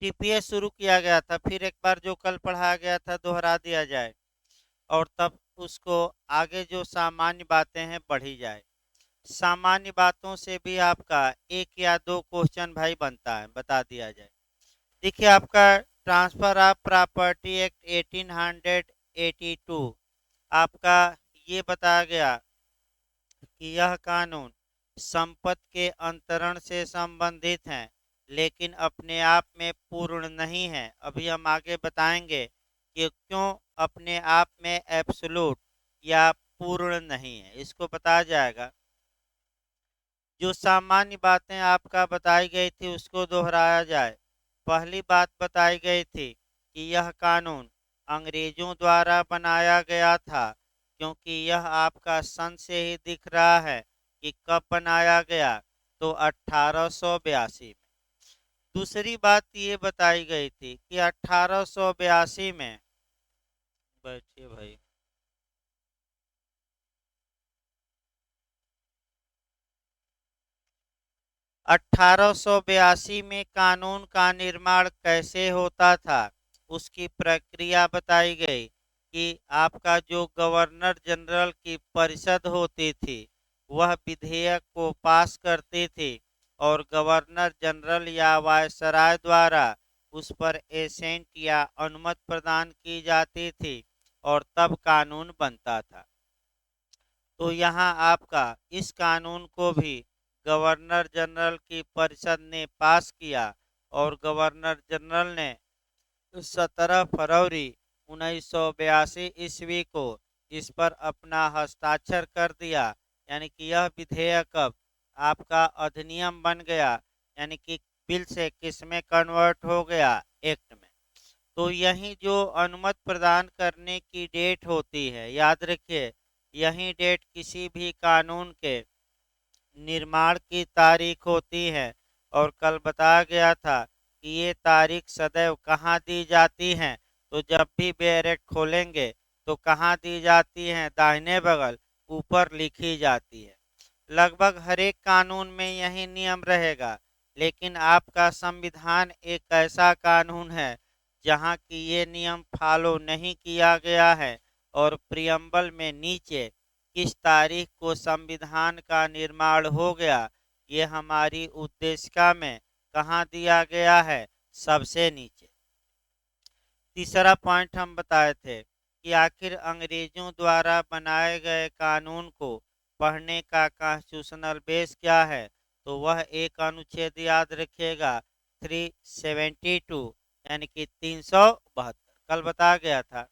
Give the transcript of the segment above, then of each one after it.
TPS शुरू किया गया था, फिर एक बार जो कल पढ़ाया गया था दोहरा दिया जाए, और तब उसको आगे जो सामान्य बातें हैं बढ़ी जाए। सामान्य बातों से भी आपका एक या दो क्वेश्चन भाई बनता है, बता दिया जाए। देखिए आपका ट्रांसफर ऑफ प्रॉपर्टी एक्ट 1882 आपका ये बताया गया कि यह कानून संपत्ति के अंतरण से संबंधित है, लेकिन अपने आप में पूर्ण नहीं है। अभी हम आगे बताएंगे कि क्यों अपने आप में एब्सोल्यूट या पूर्ण नहीं है, इसको बताया जाएगा। जो सामान्य बातें आपका बताई गई थी उसको दोहराया जाए। पहली बात बताई गई थी कि यह कानून अंग्रेजों द्वारा बनाया गया था, क्योंकि यह आपका सन से ही दिख रहा है कि कब बनाया गया, तो 1882 में। दूसरी बात ये बताई गई थी कि 1882 में, बैठिए भाई, 1882 में कानून का निर्माण कैसे होता था, उसकी प्रक्रिया बताई गई कि आपका जो गवर्नर जनरल की परिषद होती थी वह विधेयक को पास करती थी, और गवर्नर जनरल या वायसराय द्वारा उस पर एसेंट या अनुमति प्रदान की जाती थी, और तब कानून बनता था। तो यहाँ आपका इस कानून को भी गवर्नर जनरल की परिषद ने पास किया, और गवर्नर जनरल ने 17 फरवरी 1982 ईस्वी को इस पर अपना हस्ताक्षर कर दिया। यानी कि यह विधेयक अब आपका अधिनियम बन गया, यानी कि बिल से किस में कन्वर्ट हो गया, एक्ट में। तो यही जो अनुमति प्रदान करने की डेट होती है, याद रखिए, यही डेट किसी भी कानून के निर्माण की तारीख होती है। और कल बताया गया था कि ये तारीख सदैव कहाँ दी जाती हैं, तो जब भी बैरेक खोलेंगे तो कहाँ दी जाती हैं, दाहिने बगल ऊपर लिखी जाती है। लगभग हर एक कानून में यही नियम रहेगा, लेकिन आपका संविधान एक ऐसा कानून है जहाँ की ये नियम फॉलो नहीं किया गया है, और प्रियम्बल में नीचे किस तारीख को संविधान का निर्माण हो गया, ये हमारी उद्देशिका में कहाँ दिया गया है, सबसे नीचे। तीसरा पॉइंट हम बताए थे कि आखिर अंग्रेजों द्वारा बनाए गए कानून को पढ़ने का कॉन्स्टिट्यूशनल बेस क्या है, तो वह एक अनुच्छेद याद रखिएगा, 372, यानी कि 372। कल बताया गया था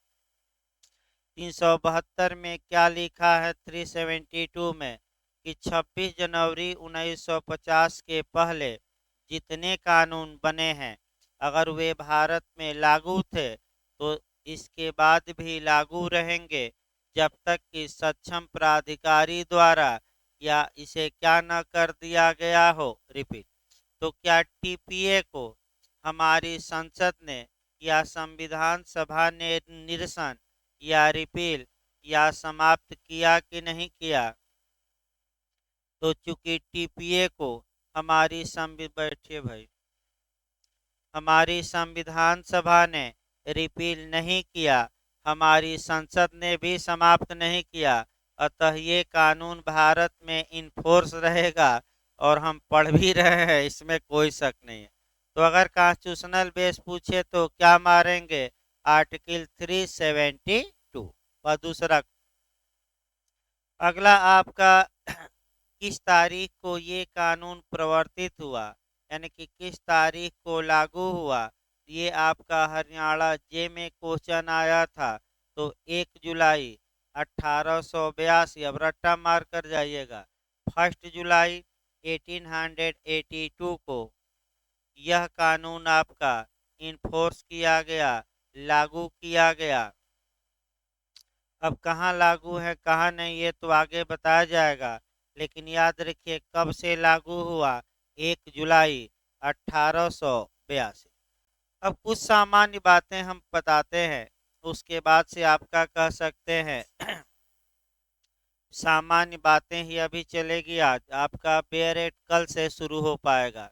372 में क्या लिखा है, 372 में, कि 26 जनवरी 1950 के पहले जितने कानून बने हैं, अगर वे भारत में लागू थे तो इसके बाद भी लागू रहेंगे, जब तक कि सक्षम प्राधिकारी द्वारा या इसे क्या न कर दिया गया हो। रिपीट। तो क्या टीपीए को हमारी संसद ने या संविधान सभा ने निरसन या रिपील या समाप्त किया कि नहीं किया, तो चूंकि टीपीए को हमारी बैठिए भाई, हमारी संविधान सभा ने रिपील नहीं किया, हमारी संसद ने भी समाप्त नहीं किया, अतः ये कानून भारत में इन्फोर्स रहेगा, और हम पढ़ भी रहे हैं, इसमें कोई शक नहीं है। तो अगर कॉन्स्टिट्यूशनल बेस पूछे तो क्या मारेंगे, आर्टिकल 372। और दूसरा, अगला आपका किस तारीख को ये कानून प्रवर्तित हुआ, यानी कि किस तारीख को लागू हुआ, ये आपका हरियाणा जे में क्वेश्चन आया था। तो 1 जुलाई 1882, अब रट्टा मार कर जाइएगा, 1 जुलाई 1882 को यह कानून आपका इन्फोर्स किया गया, लागू किया गया। अब कहाँ लागू है कहाँ नहीं ये तो आगे बताया जाएगा, लेकिन याद रखिए कब से लागू हुआ, 1 जुलाई 1882। अब कुछ सामान्य बातें हम बताते हैं, उसके बाद से आपका कह सकते हैं सामान्य बातें ही अभी चलेगी, आज आपका बेयर कल से शुरू हो पाएगा।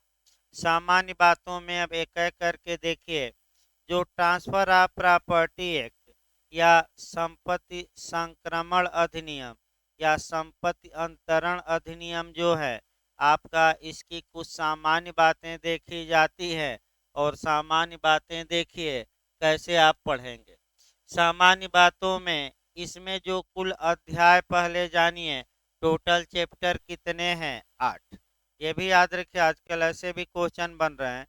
सामान्य बातों में अब एक एक करके देखिए। जो ट्रांसफर ऑफ प्रॉपर्टी एक्ट या संपत्ति संक्रमण अधिनियम या संपत्ति अंतरण अधिनियम जो है आपका, इसकी कुछ सामान्य बातें देखी जाती है। और सामान्य बातें देखिए कैसे आप पढ़ेंगे। सामान्य बातों में इसमें जो कुल अध्याय पहले जानिए, टोटल चैप्टर कितने हैं? 8। ये भी याद रखिए, आजकल ऐसे भी क्वेश्चन बन रहे हैं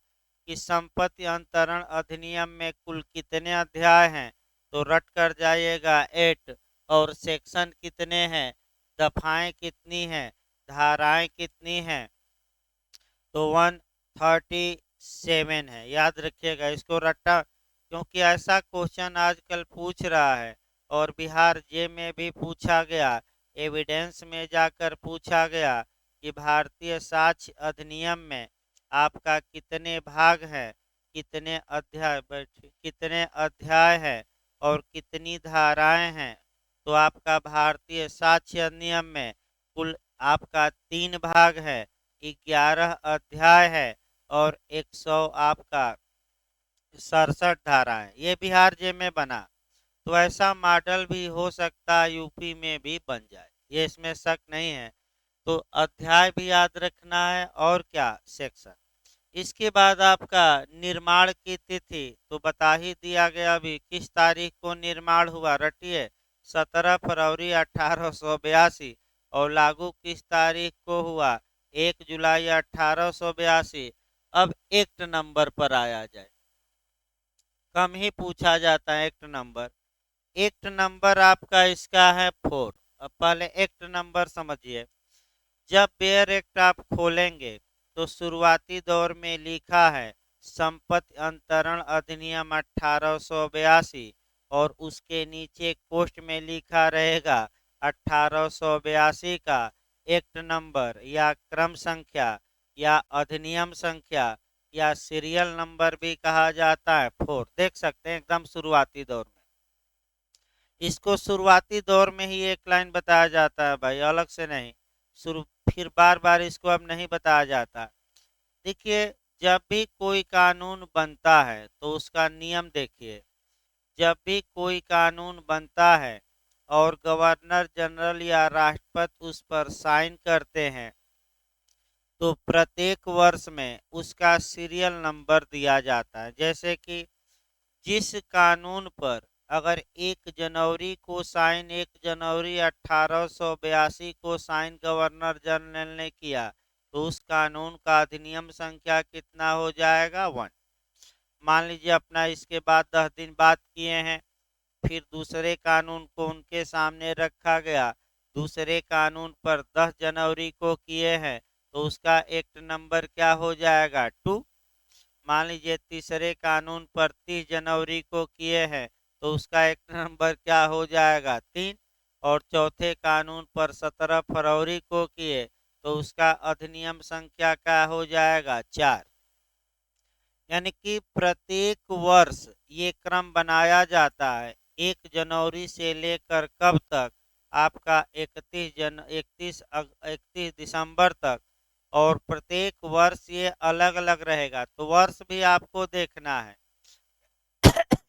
कि संपत्ति अंतरण अधिनियम में कुल कितने अध्याय हैं, तो रट कर जाइएगा 8। और सेक्शन कितने हैं, दफाएं कितनी हैं, धाराएं कितनी हैं, तो 137 है। याद रखिएगा इसको रट्टा, क्योंकि ऐसा क्वेश्चन आजकल पूछ रहा है और बिहार जे में भी पूछा गया, एविडेंस में जाकर पूछा गया कि भारतीय साक्ष्य अधिनियम में आपका कितने भाग हैं, कितने अध्याय हैं और कितनी धाराएं हैं। तो आपका भारतीय साक्ष्य अधिनियम में कुल आपका 3 भाग है, 11 अध्याय है और 100 आपका 67 धाराएं। ये बिहार जे में बना, तो ऐसा मॉडल भी हो सकता है यूपी में भी बन जाए, ये इसमें शक नहीं है। तो अध्याय भी याद रखना है और क्या, सेक्शन। इसके बाद आपका निर्माण की तिथि तो बता ही दिया गया, अभी किस तारीख को निर्माण हुआ, रटिए 17 फरवरी 1882। और लागू किस तारीख को हुआ, 1 जुलाई 1882। अब एक्ट नंबर पर आया जाए, कम ही पूछा जाता है एक्ट नंबर। एक्ट नंबर आपका इसका है 4। अब पहले एक्ट नंबर समझिए। जब बेयर एक्ट आप खोलेंगे तो शुरुआती दौर में लिखा है संपत्ति अंतरण अधिनियम 1882 और उसके नीचे कोष्ट में लिखा रहेगा 1882 का एक्ट नंबर या क्रम संख्या या अधिनियम संख्या या सीरियल नंबर भी कहा जाता है 4। देख सकते हैं एकदम शुरुआती दौर में। इसको शुरुआती दौर में ही एक लाइन बताया जाता है भाई, अलग से नहीं। शुरू फिर बार बार इसको अब नहीं बताया जाता। देखिए, जब भी कोई कानून बनता है तो उसका नियम देखिए। जब भी कोई कानून बनता है और गवर्नर जनरल या राष्ट्रपति उस पर साइन करते हैं तो प्रत्येक वर्ष में उसका सीरियल नंबर दिया जाता है। जैसे कि जिस कानून पर अगर 1 जनवरी को साइन 1 जनवरी 1882 को साइन गवर्नर जनरल ने किया तो उस कानून का अधिनियम संख्या कितना हो जाएगा, 1। मान लीजिए अपना इसके बाद 10 दिन बाद किए हैं, फिर दूसरे कानून को उनके सामने रखा गया, दूसरे कानून पर 10 जनवरी को किए हैं तो उसका एक्ट नंबर क्या हो जाएगा, 2। मान लीजिए तीसरे कानून पर 30 जनवरी को किए हैं तो उसका एक्ट नंबर क्या हो जाएगा, 3। और चौथे कानून पर 17 फरवरी को किए तो उसका अधिनियम संख्या क्या हो जाएगा, 4। यानी कि प्रत्येक वर्ष ये क्रम बनाया जाता है 1 जनवरी से लेकर कब तक, आपका 31 दिसंबर तक। और प्रत्येक वर्ष ये अलग अलग रहेगा, तो वर्ष भी आपको देखना है।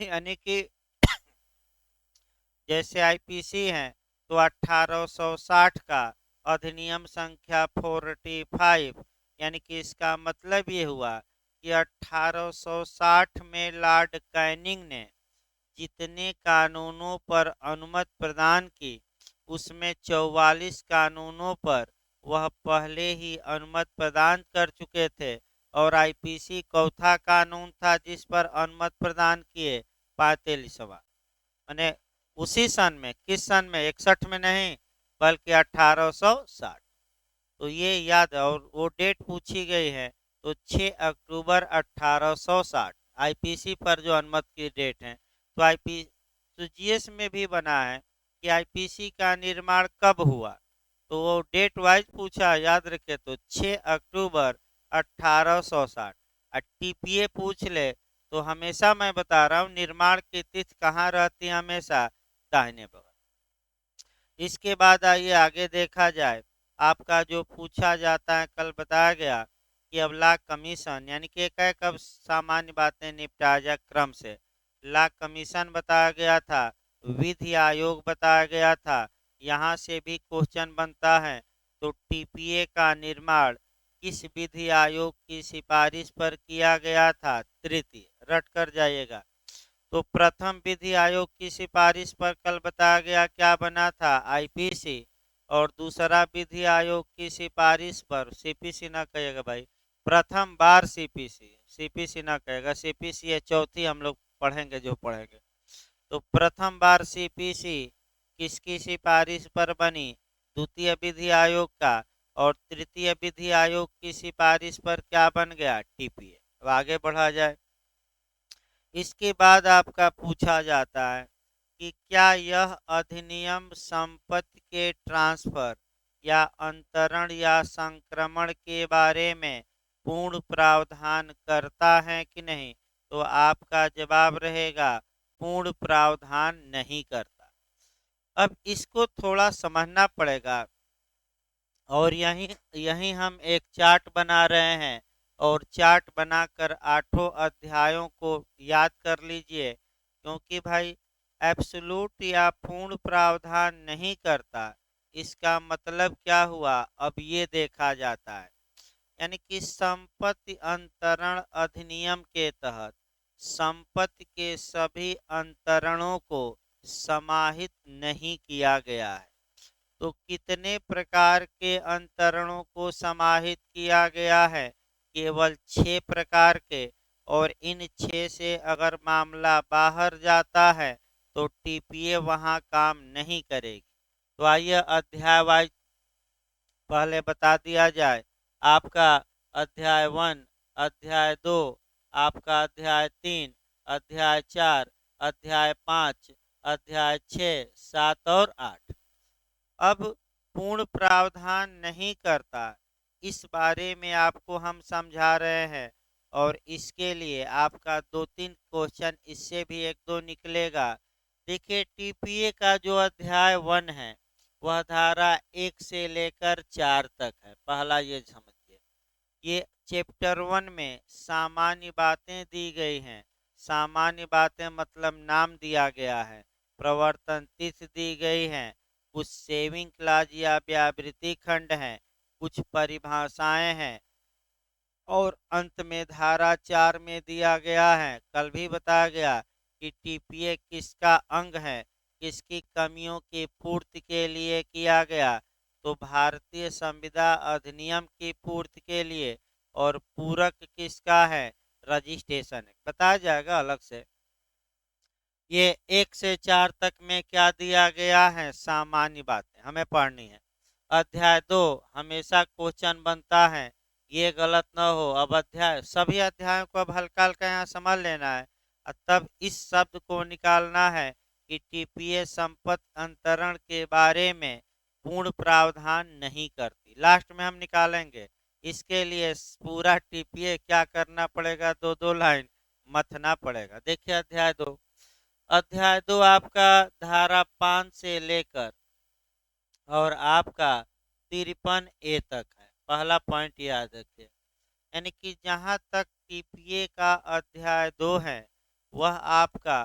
यानी कि जैसे आईपीसी है तो 1860 का अधिनियम संख्या 45, यानी कि इसका मतलब ये हुआ कि 1860 में लॉर्ड कैनिंग ने जितने कानूनों पर अनुमति प्रदान की उसमें 44 कानूनों पर वह पहले ही अनुमति प्रदान कर चुके थे। और आईपीसी चौथा कानून था जिस पर अनुमति प्रदान किए, 45वां। मैंने उसी सन में, किस सन में, 61 में नहीं बल्कि 1860। तो ये याद है, और वो डेट पूछी गई है तो 6 अक्टूबर 1860 आईपीसी पर जो अनुमति की डेट है। तो आईपी तो जीएस में भी बना है कि आईपीसी का निर्माण कब हुआ, तो वो डेट वाइज पूछा, याद रखे तो 6 अक्टूबर 1860। और टीपीए पूछ ले तो हमेशा मैं बता रहा हूँ निर्माण की तिथि कहाँ रहती है, हमेशा दाहिने बगल। इसके बाद आइए आगे देखा जाए। आपका जो पूछा जाता है, कल बताया गया कि अब ला कमीशन यानी कि एक एक अब सामान्य बातें निपटाया जाए क्रम से। ला कमीशन बताया गया था, विधि आयोग बताया गया था, यहाँ से भी क्वेश्चन बनता है। तो टीपीए का निर्माण किस विधि आयोग की सिफारिश पर किया गया था? तृतीय, रट कर जाइएगा। तो प्रथम विधि आयोग की सिफारिश पर कल बताया गया क्या बना था? आईपीसी। और दूसरा विधि आयोग की सिफारिश पर, सीपीसी ना कहेगा भाई, प्रथम बार सीपीसी, सीपीसी ना कहेगा, सीपीसी है चौथी हम लोग पढ़ेंगे जो पढ़ेंगे। तो प्रथम बार सीपीसी किसकी सिफारिश पर बनी? द्वितीय विधि आयोग का। और तृतीय विधि आयोग की सिफारिश पर क्या बन गया? टीपीए। अब आगे बढ़ा जाए। इसके बाद आपका पूछा जाता है कि क्या यह अधिनियम संपत्ति के ट्रांसफर या अंतरण या संक्रमण के बारे में पूर्ण प्रावधान करता है कि नहीं? तो आपका जवाब रहेगा पूर्ण प्रावधान नहीं करता। अब इसको थोड़ा समझना पड़ेगा, और यहीं यहीं हम एक चार्ट बना रहे हैं, और चार्ट बनाकर आठों अध्यायों को याद कर लीजिए, क्योंकि भाई एब्सोल्यूट या पूर्ण प्रावधान नहीं करता, इसका मतलब क्या हुआ? अब ये देखा जाता है, यानी कि संपत्ति अंतरण अधिनियम के तहत संपत्ति के सभी अंतरणों को समाहित नहीं किया गया है। तो कितने प्रकार के अंतरणों को समाहित किया गया है? केवल 6 प्रकार के। और इन 6 से अगर मामला बाहर जाता है तो टीपीए वहां काम नहीं करेगी। तो आइए अध्याय वाइज पहले बता दिया जाए। आपका अध्याय 1, अध्याय 2, आपका अध्याय 3, अध्याय 4, अध्याय 5, अध्याय 6, 7 और 8। अब पूर्ण प्रावधान नहीं करता, इस बारे में आपको हम समझा रहे हैं, और इसके लिए आपका 2-3 क्वेश्चन इससे भी 1-2 निकलेगा। देखिए टीपीए का जो अध्याय 1 है वह धारा 1 से लेकर 4 तक है। पहला ये समझिए, ये चैप्टर 1 में सामान्य बातें दी गई हैं। सामान्य बातें मतलब नाम दिया गया है, प्रवर्तन तिथि दी गई है, कुछ सेविंग क्लाज या व्यावृत्ति खंड हैं, कुछ परिभाषाएं हैं, और अंत में धारा 4 में दिया गया है, कल भी बताया गया कि टीपीए किसका अंग है, किसकी कमियों की पूर्ति के लिए किया गया। तो भारतीय संविदा अधिनियम की पूर्ति के लिए। और पूरक किसका है? रजिस्ट्रेशन बताया जाएगा अलग से। ये 1 से 4 तक में क्या दिया गया है? सामान्य बातें हमें पढ़नी है। अध्याय 2 हमेशा क्वेश्चन बनता है, ये गलत न हो। अब अध्याय, सभी अध्यायों को अब हल्का हल्का यहाँ समझ लेना है, और तब इस शब्द को निकालना है कि टीपीए संपत्ति अंतरण के बारे में पूर्ण प्रावधान नहीं करती। लास्ट में हम निकालेंगे। इसके लिए पूरा टीपीए क्या करना पड़ेगा? 2-2 लाइन मथना पड़ेगा। देखिए अध्याय 2। अध्याय 2 आपका धारा 5 से लेकर और आपका 53 ए तक है। पहला पॉइंट याद रखिए, यानी कि जहां तक टीपीए का अध्याय 2 है वह आपका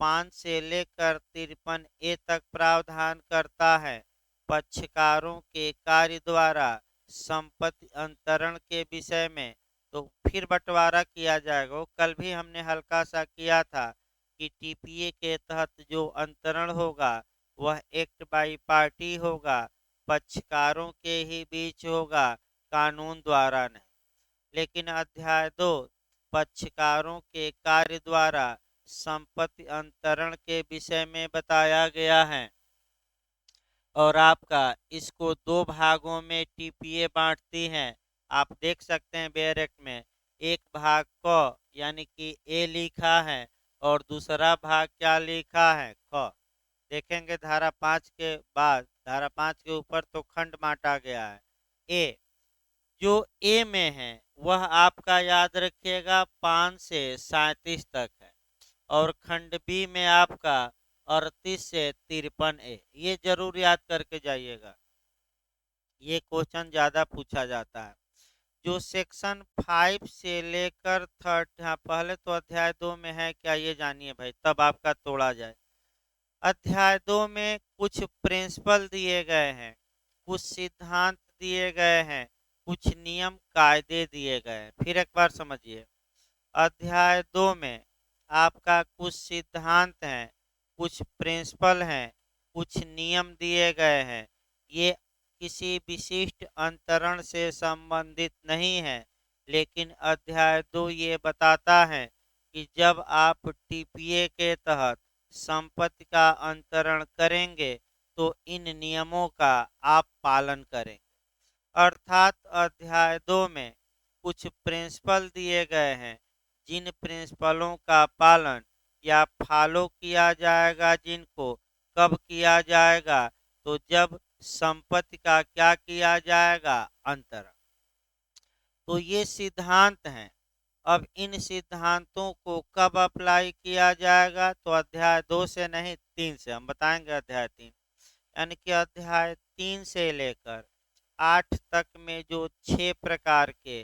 5 से लेकर 53 ए तक प्रावधान करता है पक्षकारों के कार्य द्वारा संपत्ति अंतरण के विषय में। तो फिर बंटवारा किया जाएगा, वो कल भी हमने हल्का सा किया था कि टीपीए के तहत जो अंतरण होगा वह एक्ट बाई पार्टी होगा, पक्षकारों के ही बीच होगा, कानून द्वारा नहीं। लेकिन अध्याय 2 पक्षकारों के कार्य द्वारा संपत्ति अंतरण के विषय में बताया गया है, और आपका इसको 2 भागों में टीपीए बांटती हैं। आप देख सकते हैं बेरेक्ट में, एक भाग क यानी कि ए लिखा है, और दूसरा भाग क्या लिखा है? ख। देखेंगे धारा 5 के बाद, धारा 5 के ऊपर तो खंड बांटा गया है। ए, जो ए में है वह आपका याद रखिएगा 5 से 37 तक है, और खंड बी में आपका 38 से 53 ए। ये जरूर याद करके जाइएगा, ये क्वेश्चन ज्यादा पूछा जाता है। जो सेक्शन 5 से लेकर 30, हाँ पहले तो अध्याय 2 में है क्या ये जानिए भाई, तब आपका तोड़ा जाए। अध्याय 2 में कुछ प्रिंसिपल दिए गए हैं, कुछ सिद्धांत दिए गए हैं, कुछ नियम कायदे दिए गए हैं। फिर एक बार समझिए, अध्याय 2 में आपका कुछ सिद्धांत हैं, कुछ प्रिंसिपल हैं, कुछ नियम दिए गए हैं। ये किसी विशिष्ट अंतरण से संबंधित नहीं है, लेकिन अध्याय 2 ये बताता है कि जब आप टीपीए के तहत संपत्ति का अंतरण करेंगे तो इन नियमों का आप पालन करेंगे। अर्थात अध्याय 2 में कुछ प्रिंसिपल दिए गए हैं, जिन प्रिंसिपलों का पालन या फॉलो किया जाएगा, जिनको कब किया जाएगा, तो जब संपत्ति का क्या किया जाएगा, अंतरण। तो ये सिद्धांत हैं। अब इन सिद्धांतों को कब अप्लाई किया जाएगा, तो अध्याय 2 से नहीं 3 से, हम बताएंगे अध्याय 3। यानी कि अध्याय 3 से लेकर 8 तक में जो 6 प्रकार के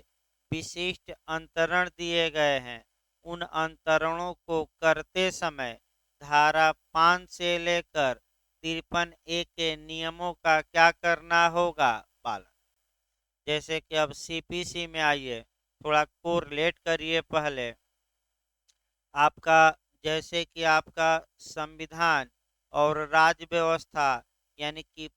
विशिष्ट अंतरण दिए गए हैं, उन अंतरणों को करते समय धारा 5 से लेकर 53A के नियमों का क्या करना होगा, पालन। जैसे कि अब सीपीसी में आइए, थोड़ा कोरिलेट करिए पहले। आपका जैसे कि आपका संविधान और राज्य व्यवस्था, यानी कि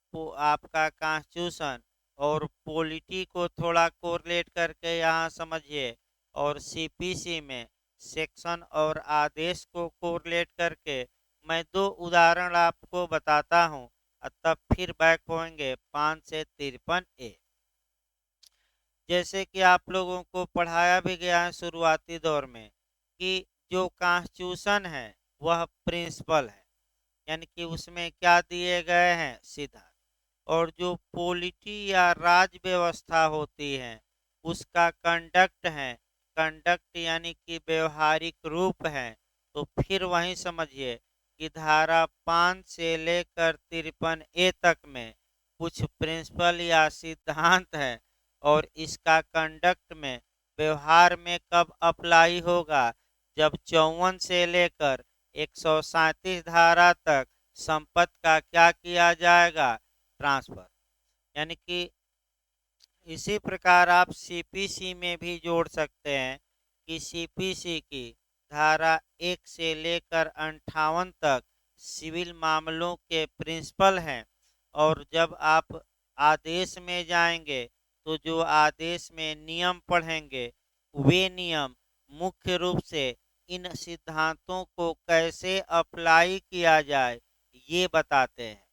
आपका कॉन्स्टिट्यूशन और पॉलिटी को थोड़ा कोरिलेट करके यहाँ समझिए, और सीपीसी में सेक्शन और आदेश को कोरिलेट करके मैं 2 उदाहरण आपको बताता हूँ, और तब फिर बैक होंगे 5 से 53A। जैसे कि आप लोगों को पढ़ाया भी गया है शुरुआती दौर में कि जो कॉन्स्टिट्यूशन है वह प्रिंसिपल है, यानी कि उसमें क्या दिए गए हैं, सिद्धांत। और जो पॉलिटी या राज्य व्यवस्था होती है उसका कंडक्ट है, कंडक्ट यानी कि व्यवहारिक रूप है। तो फिर वहीं समझिए कि धारा 5 से लेकर 53A तक में कुछ प्रिंसिपल या सिद्धांत है, और इसका कंडक्ट में, व्यवहार में कब अप्लाई होगा, जब 54 से लेकर 137 धारा तक संपत्ति का क्या किया जाएगा, ट्रांसफर। यानी कि इसी प्रकार आप सीपीसी में भी जोड़ सकते हैं कि सीपीसी की धारा 1 से लेकर 58 तक सिविल मामलों के प्रिंसिपल हैं, और जब आप आदेश में जाएंगे तो जो आदेश में नियम पढ़ेंगे, वे नियम मुख्य रूप से इन सिद्धांतों को कैसे अप्लाई किया जाए ये बताते हैं।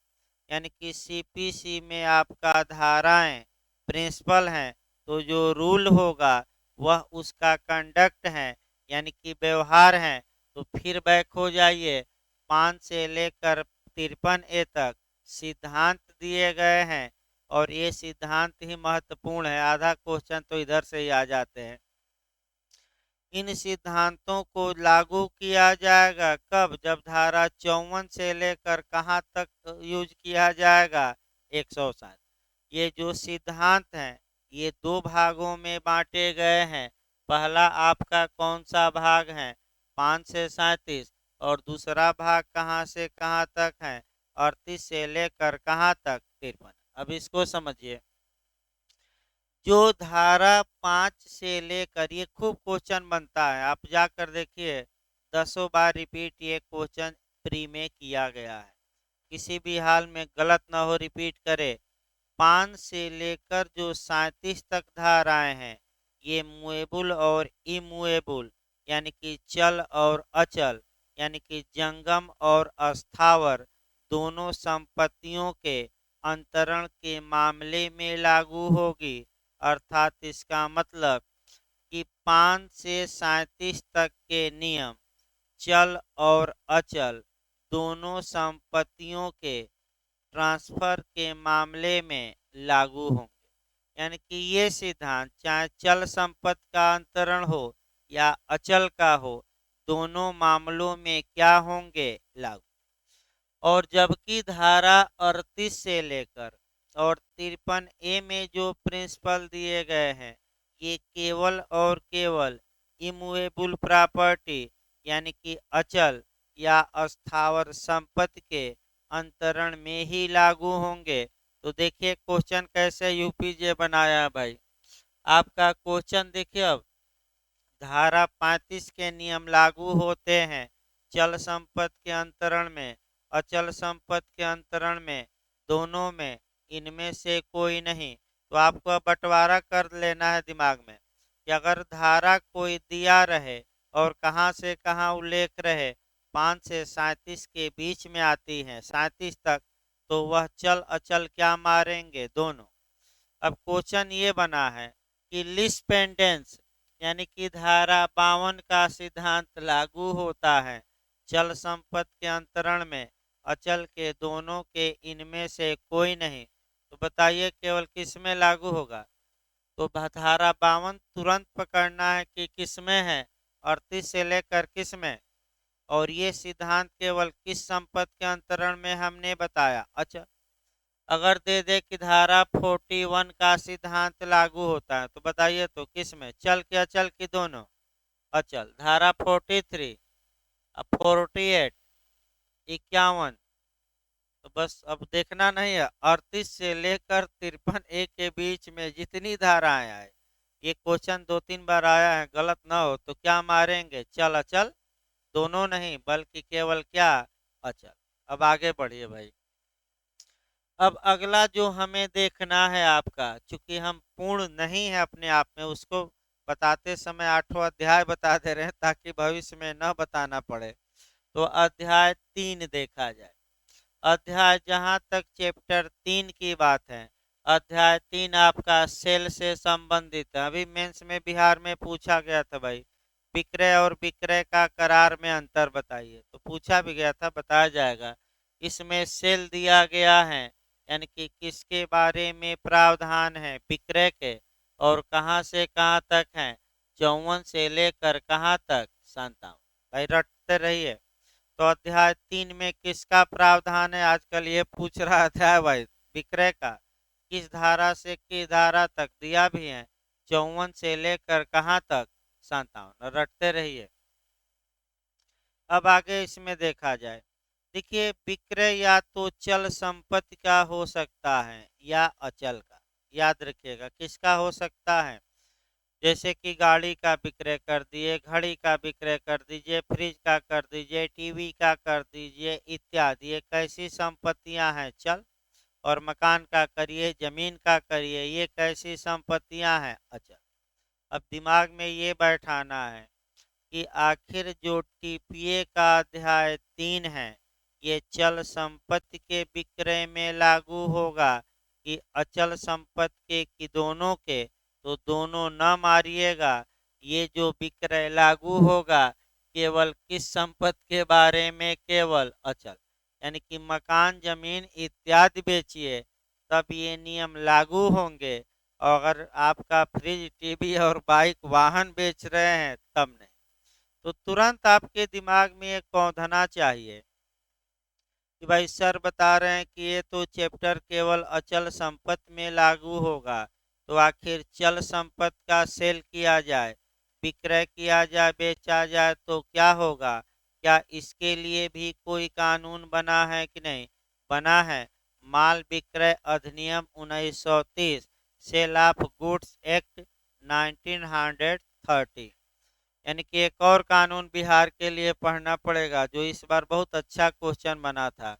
यानी कि सीपीसी में आपका धाराएं प्रिंसिपल हैं, तो जो रूल होगा वह उसका कंडक्ट है, यानी कि व्यवहार है। तो फिर बैक हो जाइए, 5 से लेकर 53A तक सिद्धांत दिए गए हैं, और ये सिद्धांत ही महत्वपूर्ण है, आधा क्वेश्चन तो इधर से ही आ जाते हैं। इन सिद्धांतों को लागू किया जाएगा कब, जब धारा 54 से लेकर कहाँ तक यूज किया जाएगा, 107। ये जो सिद्धांत हैं ये 2 भागों में बांटे गए हैं। पहला आपका कौन सा भाग है, 5 से 37, और दूसरा भाग कहाँ से कहाँ तक है, 38 से लेकर कहाँ तक, 53। अब इसको समझिए, जो धारा 5 से लेकर, ये खूब क्वेश्चन बनता है, आप जाकर देखिए 10 बार रिपीट ये क्वेश्चन प्री में किया गया है, किसी भी हाल में गलत ना हो, रिपीट करे। 5 से लेकर जो 37 तक धाराएं हैं, ये मूवेबल और इमूवेबल, यानी कि चल और अचल, यानी कि जंगम और अस्थावर दोनों संपत्तियों के अंतरण के मामले में लागू होगी। अर्थात इसका मतलब कि 5 से 37 तक के नियम चल और अचल दोनों संपत्तियों के ट्रांसफर के मामले में लागू होंगे। यानी कि ये सिद्धांत चाहे चल संपत्ति का अंतरण हो या अचल का हो, दोनों मामलों में क्या होंगे, लागू। और जबकि धारा 38 से लेकर और 53A में जो प्रिंसिपल दिए गए हैं, ये केवल और केवल इमूवेबल प्रॉपर्टी यानी कि अचल या अस्थावर संपत्ति के अंतरण में ही लागू होंगे। तो देखिए क्वेश्चन कैसे यूपीजे बनाया है भाई। आपका क्वेश्चन देखिए, अब धारा 35 के नियम लागू होते हैं चल संपत्ति के अंतरण में, अचल संपत्ति के अंतरण में, दोनों में, इनमें से कोई नहीं। तो आपको अब बंटवारा कर लेना है दिमाग में कि अगर धारा कोई दिया रहे और कहाँ से कहाँ उल्लेख रहे, 5 से 37 के बीच में आती है, 37 तक, तो वह चल अचल क्या मारेंगे, दोनों। अब क्वेश्चन ये बना है कि लिस्पेंडेंस यानी कि धारा 52 का सिद्धांत लागू होता है चल संपत्ति के अंतरण में, अचल के दोनों के, इनमें से कोई नहीं। तो बताइए केवल किस में लागू होगा। तो धारा 52 तुरंत पकड़ना है कि किस में है, 38 से लेकर किस में, और ये सिद्धांत केवल किस संपत्ति के अंतरण में हमने बताया। अच्छा, अगर दे दे कि धारा 41 का सिद्धांत लागू होता है, तो बताइए तो किस में, चल के अचल की, दोनों। अचल। धारा 43, 48, 51, तो बस अब देखना नहीं है, 38 से लेकर 53 एक के बीच में जितनी धाराएं आए, ये क्वेश्चन 2-3 बार आया है, गलत ना हो तो क्या मारेंगे, चल अचल दोनों नहीं, बल्कि केवल क्या, अचल। अब आगे बढ़िए भाई। अब अगला जो हमें देखना है आपका, चूंकि हम पूर्ण नहीं है अपने आप में, उसको बताते समय 8वां अध्याय बता दे रहे हैं ताकि भविष्य में न बताना पड़े। तो अध्याय 3 देखा जाए। अध्याय जहां तक चैप्टर 3 की बात है, अध्याय 3 आपका सेल से संबंधित है। अभी मेंस में बिहार में पूछा गया था भाई, विक्रय और विक्रय का करार में अंतर बताइए, तो पूछा भी गया था, बताया जाएगा। इसमें सेल दिया गया है यानी कि किसके बारे में प्रावधान है, विक्रय के, और कहां से कहां तक है, 54 से लेकर कहां तक, 57। भाई रटते रहिए। तो अध्याय 3 में किसका प्रावधान है, आजकल ये पूछ रहा अध्याय भाई, विक्रय का। किस धारा से किस धारा तक दिया भी है, 54 से लेकर कहां तक, 57। रटते रहिए। अब आगे इसमें देखा जाए। देखिए विक्रय या तो चल संपत्ति का हो सकता है या अचल का। याद रखिएगा किसका हो सकता है, जैसे कि गाड़ी का विक्रय कर दिए, घड़ी का विक्रय कर दीजिए, फ्रिज का कर दीजिए, टीवी का कर दीजिए इत्यादि। ये कैसी संपत्तियां हैं, चल। और मकान का करिए, जमीन का करिए, ये कैसी संपत्तियां हैं, अचल। अब दिमाग में ये बैठाना है कि आखिर जो टीपीए का अध्याय 3 है, ये चल संपत्ति के विक्रय में लागू होगा कि अचल संपत्ति के, कि दोनों के। तो दोनों न मारिएगा। ये जो विक्रय लागू होगा केवल किस संपत्ति के बारे में, केवल अचल। यानी कि मकान, जमीन इत्यादि बेचिए तब ये नियम लागू होंगे, और अगर आपका फ्रिज, टीवी और बाइक, वाहन बेच रहे हैं तब नहीं। तो तुरंत आपके दिमाग में एक कौंधना चाहिए कि भाई सर बता रहे हैं कि ये तो चैप्टर केवल अचल संपत्ति में लागू होगा, तो आखिर चल संपत्ति का सेल किया जाए, विक्रय किया जाए, बेचा जाए तो क्या होगा, क्या इसके लिए भी कोई कानून बना है कि नहीं, बना है। माल विक्रय अधिनियम 1930, सेल ऑफ गुड्स एक्ट 1930। यानी कि एक और कानून बिहार के लिए पढ़ना पड़ेगा, जो इस बार बहुत अच्छा क्वेश्चन बना था।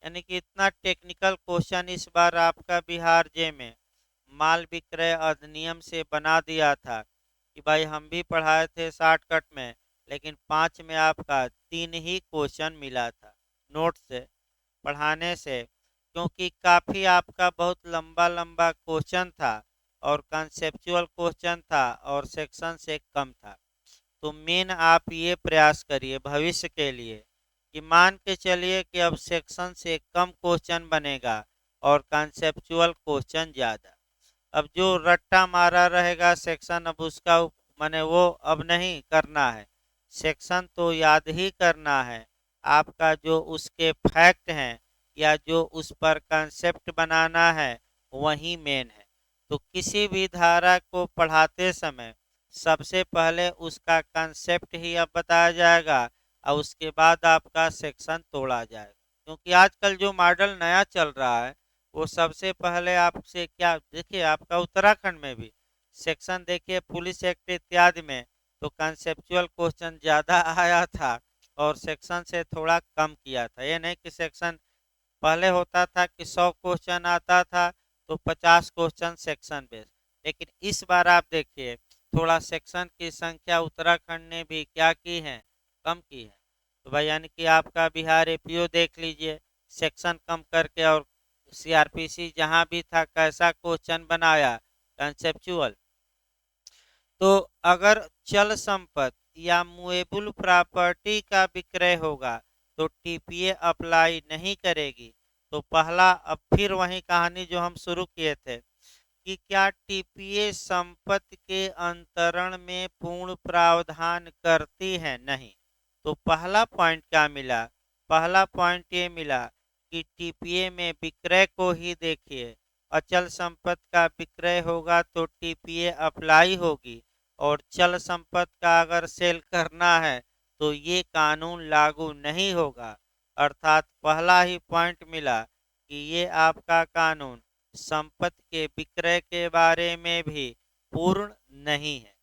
यानी कि इतना टेक्निकल क्वेश्चन इस बार आपका बिहार जे में माल विक्रय अधिनियम से बना दिया था कि भाई हम भी पढ़ाए थे शॉर्टकट में, लेकिन 5 में आपका 3 ही क्वेश्चन मिला था नोट से पढ़ाने से, क्योंकि काफ़ी आपका बहुत लंबा लंबा क्वेश्चन था और कंसेप्चुअल क्वेश्चन था और सेक्शन से कम था। तो मेन आप ये प्रयास करिए भविष्य के लिए कि मान के चलिए कि अब सेक्शन से कम क्वेश्चन बनेगा और कंसेप्चुअल क्वेश्चन ज़्यादा। अब जो रट्टा मारा रहेगा सेक्शन, अब उसका माने वो अब नहीं करना है। सेक्शन तो याद ही करना है, आपका जो उसके फैक्ट हैं या जो उस पर कंसेप्ट बनाना है वही मेन है। तो किसी भी धारा को पढ़ाते समय सबसे पहले उसका कंसेप्ट ही अब बताया जाएगा और उसके बाद आपका सेक्शन तोड़ा जाएगा, क्योंकि आजकल जो मॉडल नया चल रहा है वो सबसे पहले आपसे क्या देखिए, आपका उत्तराखंड में भी सेक्शन देखिए पुलिस एक्ट इत्यादि में तो कंसेप्चुअल क्वेश्चन ज़्यादा आया था और सेक्शन से थोड़ा कम किया था। ये नहीं कि सेक्शन पहले होता था कि 100 क्वेश्चन आता था तो 50 क्वेश्चन सेक्शन बेस्ड, लेकिन इस बार आप देखिए थोड़ा सेक्शन की संख्या उत्तराखंड ने भी क्या की है, कम की है। तो भाई यानी कि आपका बिहार एपीओ देख लीजिए, सेक्शन कम करके और सीआरपीसी जहां भी था कैसा क्वेश्चन बनाया, कंसेप्चुअल। तो अगर चल संपत्ति या मूवेबल प्रॉपर्टी का विक्रय होगा तो टीपीए अप्लाई नहीं करेगी। तो पहला, अब फिर वही कहानी जो हम शुरू किए थे कि क्या टीपीए संपत्ति के अंतरण में पूर्ण प्रावधान करती है, नहीं। तो पहला पॉइंट क्या मिला, पहला पॉइंट ये मिला कि टीपीए में विक्रय को ही देखिए, अचल संपत्ति का विक्रय होगा तो टीपीए अप्लाई होगी और चल संपत्ति का अगर सेल करना है तो ये कानून लागू नहीं होगा। अर्थात पहला ही पॉइंट मिला कि ये आपका कानून संपत्ति के विक्रय के बारे में भी पूर्ण नहीं है।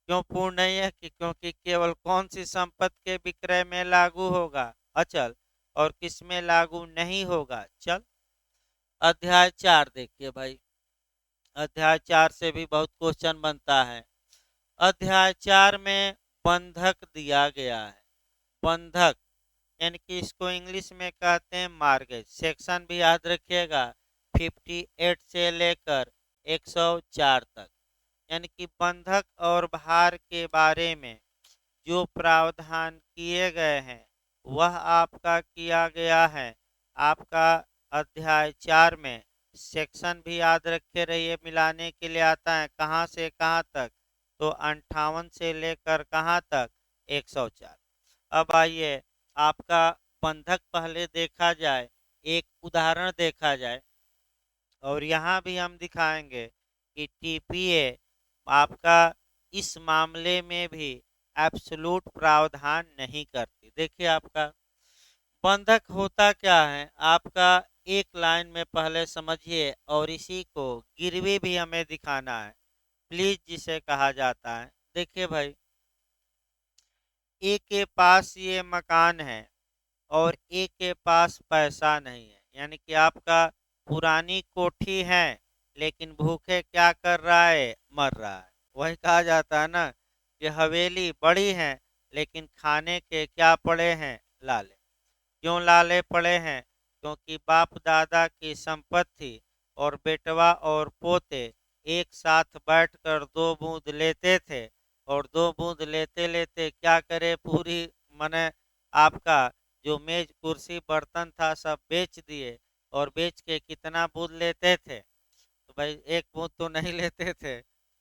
क्यों पूर्ण नहीं है कि क्योंकि केवल कौन सी संपत्ति के विक्रय में लागू होगा, अचल, और किस में लागू नहीं होगा, चल। अध्याय 4 देखिए भाई, अध्याय 4 से भी बहुत क्वेश्चन बनता है। अध्याय 4 में बंधक दिया गया है। बंधक यानी कि इसको इंग्लिश में कहते हैं मार्गेज। सेक्शन भी याद रखिएगा 58 से लेकर 104 तक। यानी कि बंधक और भार के बारे में जो प्रावधान किए गए हैं वह आपका किया गया है आपका अध्याय 4 में। सेक्शन भी याद रखे रहिए, मिलाने के लिए आता है कहाँ से कहाँ तक, तो 58 से लेकर कहाँ तक, 104। अब आइए आपका बंधक पहले देखा जाए, एक उदाहरण देखा जाए और यहाँ भी हम दिखाएंगे कि टीपीए आपका इस मामले में भी एब्सोल्यूट प्रावधान नहीं करती। देखिए आपका बंधक होता क्या है, आपका एक लाइन में पहले समझिए और इसी को गिरवी भी हमें दिखाना है, प्लीज जिसे कहा जाता है। देखिए भाई, ए के पास ये मकान है और ए के पास पैसा नहीं है, यानी कि आपका पुरानी कोठी है लेकिन भूखे क्या कर रहा है, मर रहा है। वही कहा जाता है ना कि हवेली बड़ी है लेकिन खाने के क्या पड़े हैं, लाले। क्यों लाले पड़े हैं, क्योंकि बाप दादा की संपत्ति और बेटवा और पोते एक साथ बैठकर दो बूंद लेते थे और दो बूंद लेते लेते क्या करे, पूरी मने आपका जो मेज कुर्सी बर्तन था सब बेच दिए और बेच के कितना बूंद लेते थे, तो भाई एक बूंद तो नहीं लेते थे,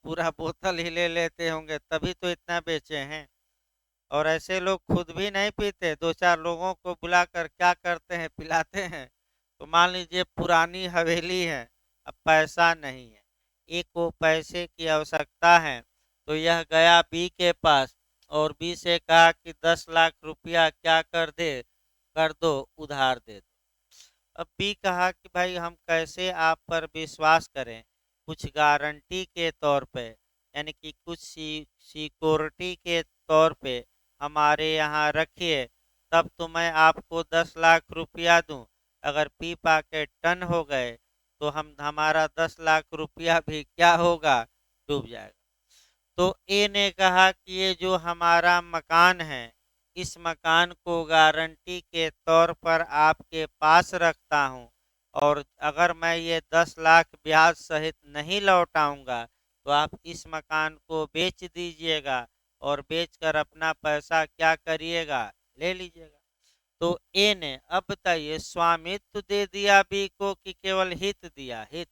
पूरा बोतल ही ले लेते होंगे, तभी तो इतना बेचे हैं। और ऐसे लोग खुद भी नहीं पीते, दो चार लोगों को बुलाकर क्या करते हैं, पिलाते हैं। तो मान लीजिए पुरानी हवेली है, अब पैसा नहीं है, एक को पैसे की आवश्यकता है, तो यह गया बी के पास और बी से कहा कि 10 लाख रुपया क्या कर दे, कर दो, उधार दे दो। अब बी कहा कि भाई हम कैसे आप पर विश्वास करें, कुछ गारंटी के तौर पे, यानी कि कुछ सिक्योरिटी के तौर पे हमारे यहाँ रखिए, तब तो मैं आपको 10 लाख रुपया दूं। अगर पी पा के टन हो गए तो हम हमारा 10 लाख रुपया भी क्या होगा, डूब जाएगा। तो ए ने कहा कि ये जो हमारा मकान है, इस मकान को गारंटी के तौर पर आपके पास रखता हूँ और अगर मैं ये 10 लाख ब्याज सहित नहीं लौटाऊंगा तो आप इस मकान को बेच दीजिएगा और बेचकर अपना पैसा क्या करिएगा, ले लीजिएगा। तो ए ने, अब बताइए, स्वामित्व दे दिया बी को कि केवल हित दिया, हित,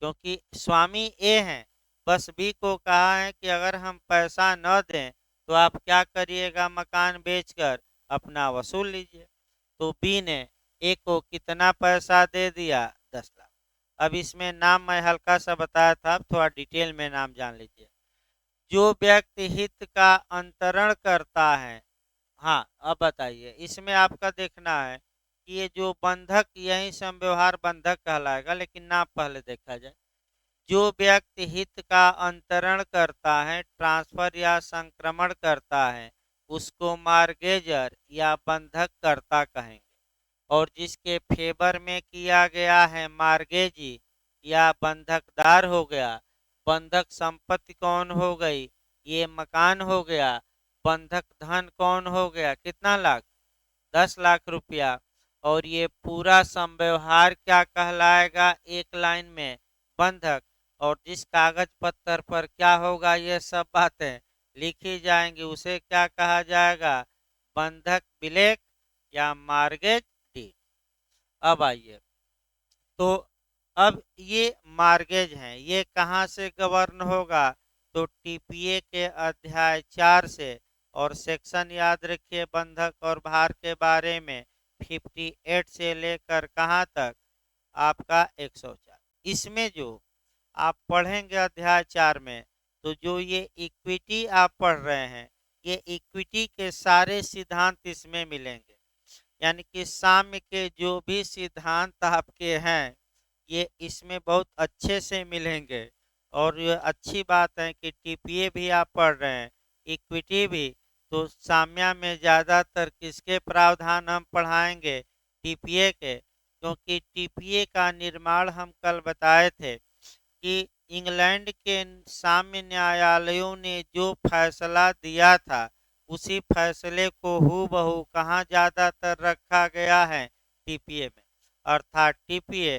क्योंकि स्वामी ए हैं। बस बी को कहा है कि अगर हम पैसा न दें तो आप क्या करिएगा, मकान बेचकर अपना वसूल लीजिए। तो बी ने ए को कितना पैसा दे दिया, 10 लाख। अब इसमें नाम मैं हल्का सा बताया था, अब थोड़ा डिटेल में नाम जान लीजिए। जो व्यक्ति हित का अंतरण करता है, हाँ अब बताइए, इसमें आपका देखना है कि ये जो बंधक, यही समव्यवहार बंधक कहलाएगा, लेकिन नाम पहले देखा जाए। जो व्यक्ति हित का अंतरण करता है, ट्रांसफर या संक्रमण करता है, उसको मार्गेजर या बंधक करता कहेंगे। और जिसके फेवर में किया गया है मार्गेजी या बंधकदार हो गया। बंधक संपत्ति कौन हो गई, ये मकान हो गया। बंधक धन कौन हो गया, कितना लाख, 10 लाख रुपया। और ये पूरा संव्यवहार क्या कहलाएगा, एक लाइन में बंधक। और जिस कागज पत्थर पर क्या होगा, ये सब बातें लिखी जाएंगी, उसे क्या कहा जाएगा, बंधक विलेख या मार्गेज डीड। अब आइए, तो अब ये मार्गेज हैं, ये कहाँ से गवर्न होगा, तो टीपीए के अध्याय 4 से। और सेक्शन याद रखिए बंधक और भार के बारे में, 58 से लेकर कहाँ तक, आपका 104। इसमें जो आप पढ़ेंगे अध्याय 4 में, तो जो ये इक्विटी आप पढ़ रहे हैं, ये इक्विटी के सारे सिद्धांत इसमें मिलेंगे। यानी कि साम्य के जो भी सिद्धांत आपके हैं, ये इसमें बहुत अच्छे से मिलेंगे। और ये अच्छी बात है कि टीपीए भी आप पढ़ रहे हैं, इक्विटी भी। तो साम्या में ज़्यादातर किसके प्रावधान हम पढ़ाएंगे, टीपीए के। क्योंकि टीपीए का निर्माण हम कल बताए थे कि इंग्लैंड के साम्य न्यायालयों ने जो फैसला दिया था, उसी फैसले को हूबहू कहाँ ज़्यादातर रखा गया है, टीपीए में। अर्थात टीपीए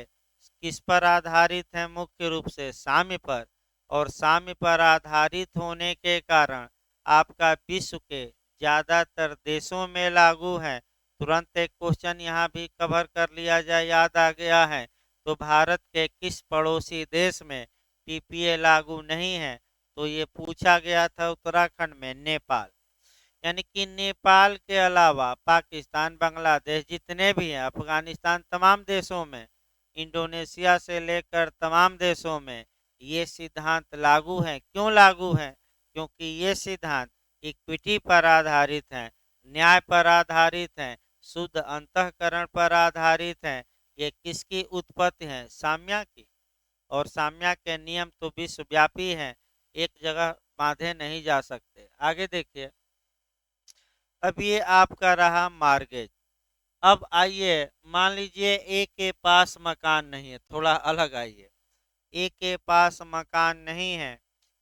किस पर आधारित है, मुख्य रूप से साम्य पर। और साम्य पर आधारित होने के कारण आपका विश्व के ज़्यादातर देशों में लागू है। तुरंत एक क्वेश्चन यहाँ भी कवर कर लिया जाए, याद आ गया है। तो भारत के किस पड़ोसी देश में टीपीए लागू नहीं है, तो ये पूछा गया था उत्तराखंड में, नेपाल। यानी कि नेपाल के अलावा पाकिस्तान, बांग्लादेश, जितने भी हैं, अफगानिस्तान, तमाम देशों में, इंडोनेशिया से लेकर तमाम देशों में ये सिद्धांत लागू हैं। क्यों लागू हैं, क्योंकि ये सिद्धांत इक्विटी पर आधारित हैं, न्याय पर आधारित हैं, शुद्ध अंतःकरण पर आधारित हैं। ये किसकी उत्पत्ति है, साम्या की। और साम्या के नियम तो विश्वव्यापी हैं, एक जगह बांधे नहीं जा सकते। आगे देखिए, अब ये आपका रहा मार्गेज। अब आइए, मान लीजिए ए के पास मकान नहीं है, थोड़ा अलग आइए। ए के पास मकान नहीं है,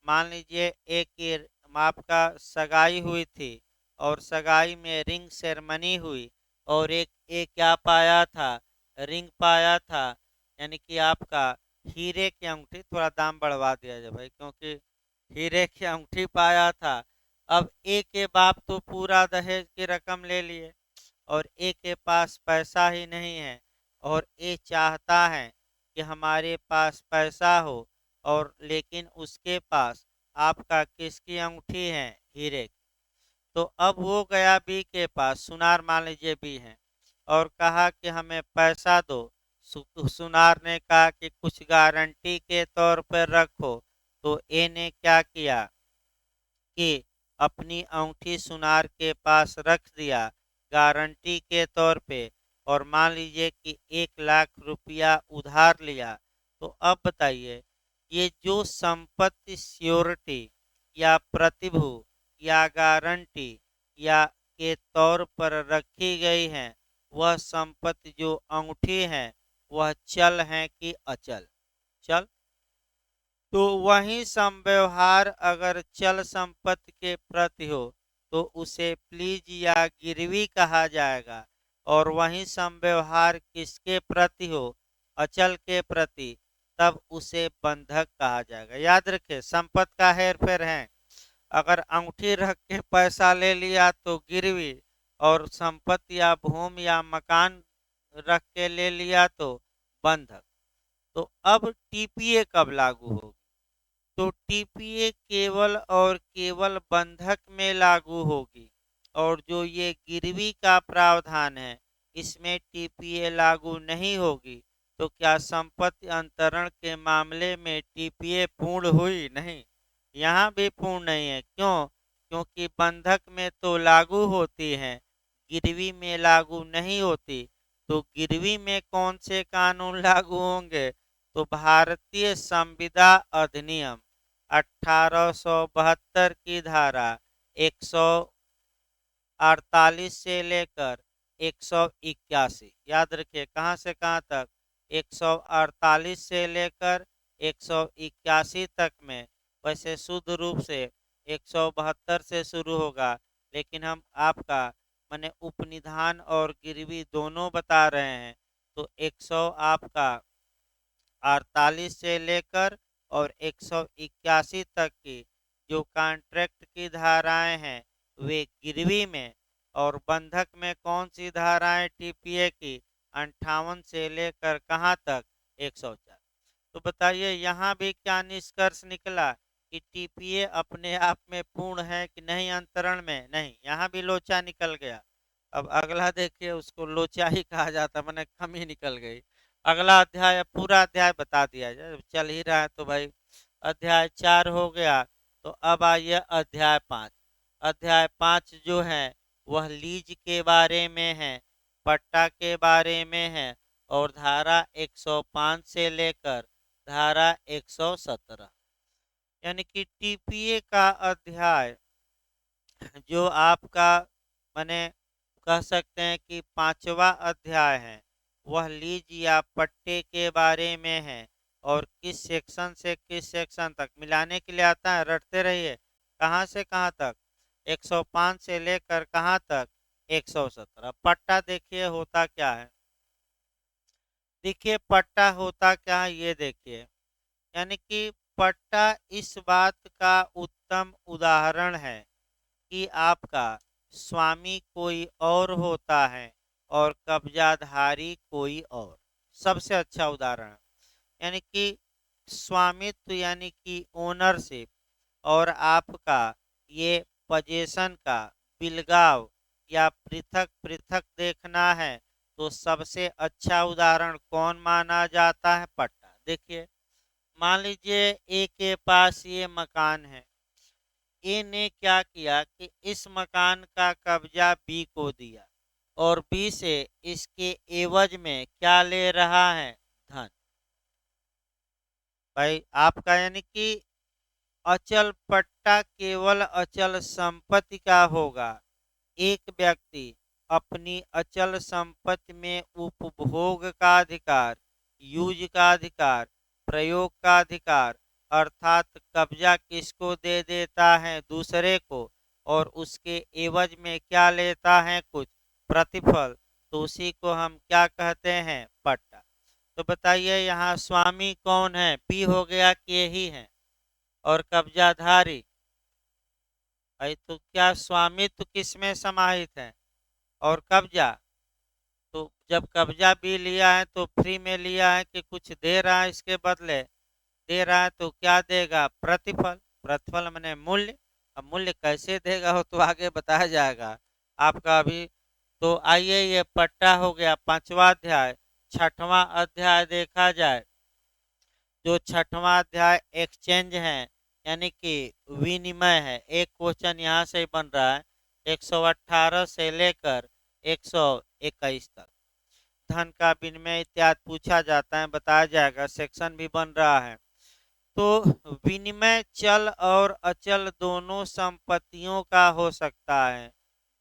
मान लीजिए ए की आपका सगाई हुई थी, और सगाई में रिंग सेरेमनी हुई, और एक ए क्या पाया था, रिंग पाया था। यानी कि आपका हीरे की अंगूठी, थोड़ा दाम बढ़वा दिया जाए भाई, क्योंकि हीरे की अंगूठी पाया था। अब ए के बाप तो पूरा दहेज की रकम ले लिए, और ए के पास पैसा ही नहीं है। और ए चाहता है कि हमारे पास पैसा हो, और लेकिन उसके पास आपका किसकी अंगूठी है, हीरे की। तो अब वो गया बी के पास, सुनार मान लीजिए बी है, और कहा कि हमें पैसा दो। सुनार ने कहा कि कुछ गारंटी के तौर पर रखो। तो ए ने क्या किया कि अपनी अंगूठी सुनार के पास रख दिया गारंटी के तौर पे, और मान लीजिए कि 1 लाख रुपया उधार लिया। तो अब बताइए, ये जो संपत्ति श्योरिटी या प्रतिभू या गारंटी या के तौर पर रखी गई है, वह संपत्ति जो अंगूठी है, वह चल है कि अचल, चल। तो वही समव्यवहार अगर चल संपत्ति के प्रति हो, तो उसे प्लीज या गिरवी कहा जाएगा। और वही समव्यवहार किसके प्रति हो, अचल के प्रति, तब उसे बंधक कहा जाएगा। याद रखिए, संपत्ति का हेर फेर है। अगर अंगूठी रख के पैसा ले लिया तो गिरवी, और संपत्ति या भूमि या मकान रख के ले लिया तो बंधक। तो अब टीपीए कब लागू होगी, तो टीपीए केवल और केवल बंधक में लागू होगी। और जो ये गिरवी का प्रावधान है, इसमें टीपीए लागू नहीं होगी। तो क्या संपत्ति अंतरण के मामले में टीपीए पूर्ण हुई? नहीं, यहाँ भी पूर्ण नहीं है। क्यों? क्योंकि बंधक में तो लागू होती है, गिरवी में लागू नहीं होती। तो गिरवी में कौन से कानून लागू होंगे? तो भारतीय संविदा अधिनियम 1872 की धारा 148 से लेकर 181, याद रखिए कहाँ से कहाँ तक, 148 से लेकर 181 तक में। वैसे शुद्ध रूप से 172 से शुरू होगा, लेकिन हम आपका माने उपनिधान और गिरवी दोनों बता रहे हैं। तो 100 आपका 48 से लेकर और 181 तक की जो कॉन्ट्रैक्ट की धाराएं हैं वे गिरवी में, और बंधक में कौन सी धाराएं टीपीए की, 58 से लेकर कहाँ तक, 104। तो बताइए यहाँ भी क्या निष्कर्ष निकला कि टीपीए अपने आप में पूर्ण है कि नहीं? अंतरण में नहीं, यहाँ भी लोचा निकल गया। अब अगला देखिए, उसको लोचा ही कहा जाता, मैंने कमी निकल गई। अगला अध्याय, पूरा अध्याय बता दिया जाए, चल ही रहा है तो भाई। अध्याय 4 हो गया। तो अब आइए अध्याय 5। अध्याय 5 जो है वह लीज के बारे में है, पट्टा के बारे में है, और धारा 105 से लेकर धारा 117, यानी कि टीपीए का अध्याय जो आपका माने कह सकते हैं कि 5वां अध्याय है, वह लीज या पट्टे के बारे में है। और किस सेक्शन से किस सेक्शन तक मिलाने के लिए आता है, रटते रहिए, कहाँ से कहाँ तक, 105 से लेकर कहाँ तक, 117। पट्टा देखिए होता क्या है, देखिए पट्टा होता क्या है ये देखिए, यानी कि पट्टा इस बात का उत्तम उदाहरण है कि आपका स्वामी कोई और होता है और कब्जाधारी कोई और। सबसे अच्छा उदाहरण, यानी कि स्वामित्व यानी कि ओनरशिप, और आपका ये पजेशन का बिलगाव या पृथक पृथक देखना है, तो सबसे अच्छा उदाहरण कौन माना जाता है? पट्टा। देखिए मान लीजिए ए के पास ये मकान है, ए ने क्या किया कि इस मकान का कब्जा बी को दिया, और बी से इसके एवज में क्या ले रहा है? धन। भाई आपका यानी कि अचल पट्टा केवल अचल संपत्ति का होगा। एक व्यक्ति अपनी अचल संपत्ति में उपभोग का अधिकार, यूज का अधिकार, प्रयोग का अधिकार, अर्थात कब्जा किसको दे देता है? दूसरे को, और उसके एवज में क्या लेता है? कुछ प्रतिफल। तो उसी को हम क्या कहते हैं? पट्टा। तो बताइए यहाँ स्वामी कौन है? पी हो गया कि यही है? और कब्जाधारी, भाई तो क्या स्वामित्व किस में समाहित है? और कब्जा, तो जब कब्जा भी लिया है तो फ्री में लिया है कि कुछ दे रहा है इसके बदले? दे रहा है तो क्या देगा? प्रतिफल। प्रतिफल मैंने मूल्य। अब मूल्य कैसे देगा वो तो आगे बताया जाएगा आपका अभी। तो आइए ये पट्टा हो गया 5वां अध्याय। 6वां अध्याय देखा जाए, जो 6वां अध्याय एक्सचेंज है, यानी कि विनिमय है। एक क्वेश्चन यहाँ से ही बन रहा है, 118 से लेकर 121 तक धन का विनिमय इत्यादि पूछा जाता है, बताया जाएगा, सेक्शन भी बन रहा है। तो विनिमय चल और अचल दोनों संपत्तियों का हो सकता है।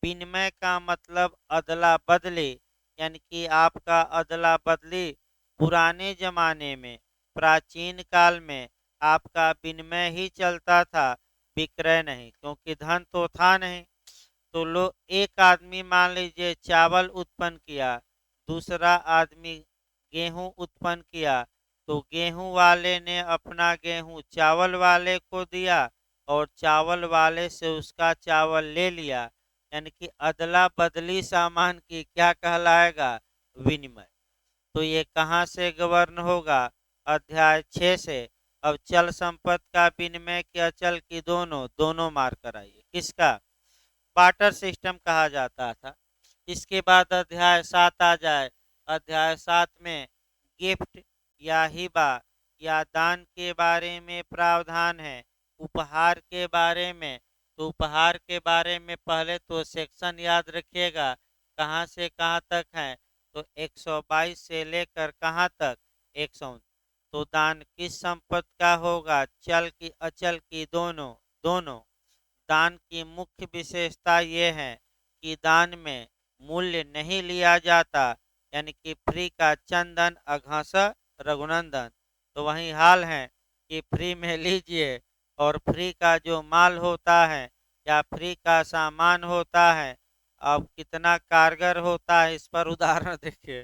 विनिमय का मतलब अदला बदली, यानी कि आपका अदला बदली पुराने जमाने में, प्राचीन काल में आपका विनिमय ही चलता था, विक्रय नहीं, क्योंकि धन तो था नहीं। तो लो एक आदमी मान लीजिए चावल उत्पन्न किया, दूसरा आदमी गेहूं उत्पन्न किया, तो गेहूं वाले ने अपना गेहूं चावल वाले को दिया, और चावल वाले से उसका चावल ले लिया, यानी कि अदला बदली सामान की क्या कहलाएगा? विनिमय। तो ये कहाँ से गवर्न होगा? अध्याय 6 से। अब चल संपत्ति का विनिमय की अचल की दोनों दोनों मार कर आइए, किसका? बाटर सिस्टम कहा जाता था। इसके बाद अध्याय 7 आ जाए। अध्याय 7 में गिफ्ट या हिबा या दान के बारे में प्रावधान है। उपहार के बारे में, तो उपहार के बारे में पहले तो सेक्शन याद रखिएगा, कहाँ से कहाँ तक है। तो 122 से लेकर कहाँ तक, 100। तो दान किस संपत्ति का होगा, चल की अचल की, दोनों दोनों। दान की मुख्य विशेषता ये है कि दान में मूल्य नहीं लिया जाता, यानी कि फ्री का चंदन अघास रघुनंदन। तो वही हाल है कि फ्री में लीजिए, और फ्री का जो माल होता है या फ्री का सामान होता है, अब कितना कारगर होता है इस पर उदाहरण देखिए।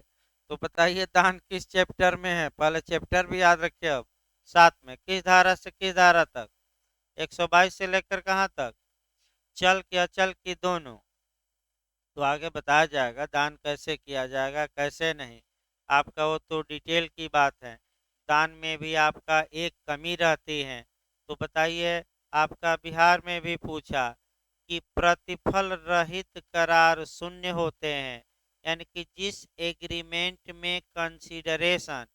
तो बताइए दान किस चैप्टर में है, पहले चैप्टर भी याद रखिए। अब साथ में किस धारा से किस धारा तक, 122 से लेकर कहाँ तक, चल की अचल की, दोनों। तो आगे बताया जाएगा दान कैसे किया जाएगा कैसे नहीं, आपका वो तो डिटेल की बात है। दान में भी आपका एक कमी रहती है। तो बताइए, आपका बिहार में भी पूछा कि प्रतिफल रहित करार शून्य होते हैं, यानी कि जिस एग्रीमेंट में कंसीडरेशन